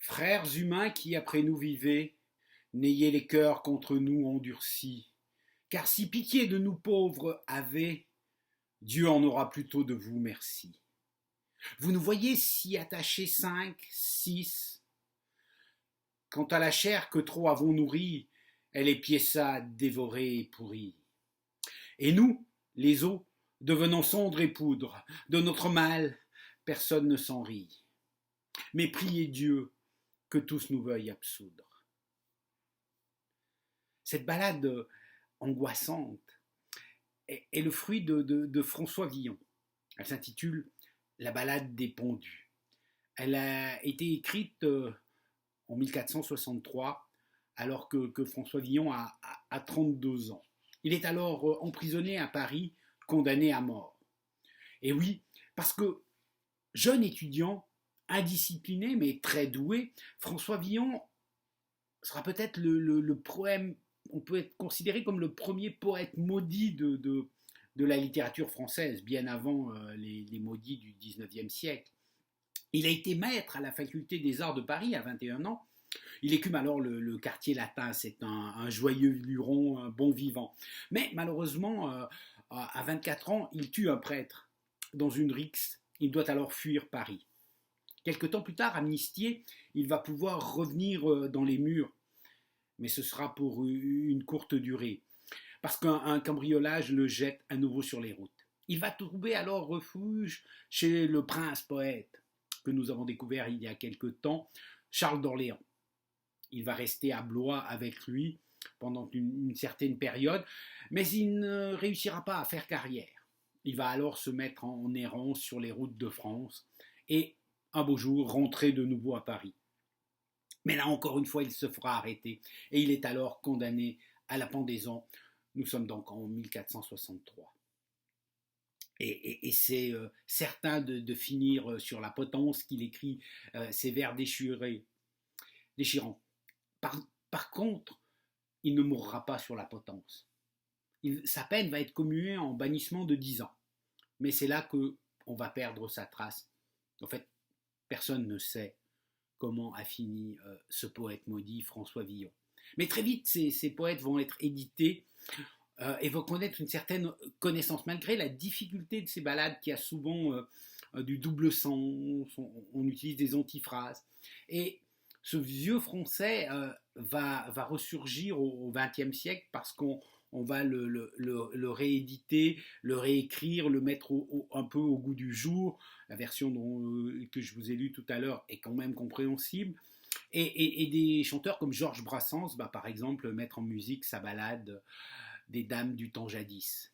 Frères humains qui après nous vivez, n'ayez les cœurs contre nous endurcis, car si pitié de nous pauvres avez, Dieu en aura plutôt de vous merci. Vous nous voyez si attachés 5, 6. Quant à la chair que trop avons nourrie, elle est piéça, dévorée et pourrie. Et nous, les os, devenons cendre et poudre, de notre mal, personne ne s'en rit. Mais priez Dieu que tous nous veuillent absoudre. Cette ballade angoissante est le fruit de François Villon. Elle s'intitule La ballade des pendus. Elle a été écrite en 1463, alors que François Villon a 32 ans. Il est alors emprisonné à Paris, condamné à mort. Et oui, parce que jeune étudiant, indiscipliné mais très doué, François Villon sera peut-être le poème, on peut être considéré comme le premier poète maudit de la littérature française, bien avant les maudits du XIXe siècle. Il a été maître à la faculté des arts de Paris à 21 ans. Il écume alors le quartier latin, c'est un joyeux luron, un bon vivant. Mais malheureusement, à 24 ans, il tue un prêtre dans une rixe. Il doit alors fuir Paris. Quelque temps plus tard, amnistié, il va pouvoir revenir dans les murs, mais ce sera pour une courte durée, parce qu'un cambriolage le jette à nouveau sur les routes. Il va trouver alors refuge chez le prince poète, que nous avons découvert il y a quelque temps, Charles d'Orléans. Il va rester à Blois avec lui pendant une certaine période, mais il ne réussira pas à faire carrière. Il va alors se mettre en errance sur les routes de France et un beau jour rentrer de nouveau à Paris. Mais là encore une fois, il se fera arrêter et il est alors condamné à la pendaison. Nous sommes donc en 1463. Et c'est certain de finir sur la potence qu'il écrit ces vers déchirants. Par contre, il ne mourra pas sur la potence. Sa peine va être commuée en bannissement de 10 ans. Mais c'est là qu'on va perdre sa trace. En fait, personne ne sait comment a fini ce poète maudit François Villon. Mais très vite, ces poètes vont être édités et vont connaître une certaine connaissance, malgré la difficulté de ces ballades qui a souvent du double sens, on utilise des antiphrases. Et ce vieux français va ressurgir au XXe siècle parce qu'on va le rééditer, le réécrire, le mettre un peu au goût du jour. La version que je vous ai lue tout à l'heure est quand même compréhensible. Et des chanteurs comme Georges Brassens, par exemple, mettre en musique sa ballade des dames du temps jadis.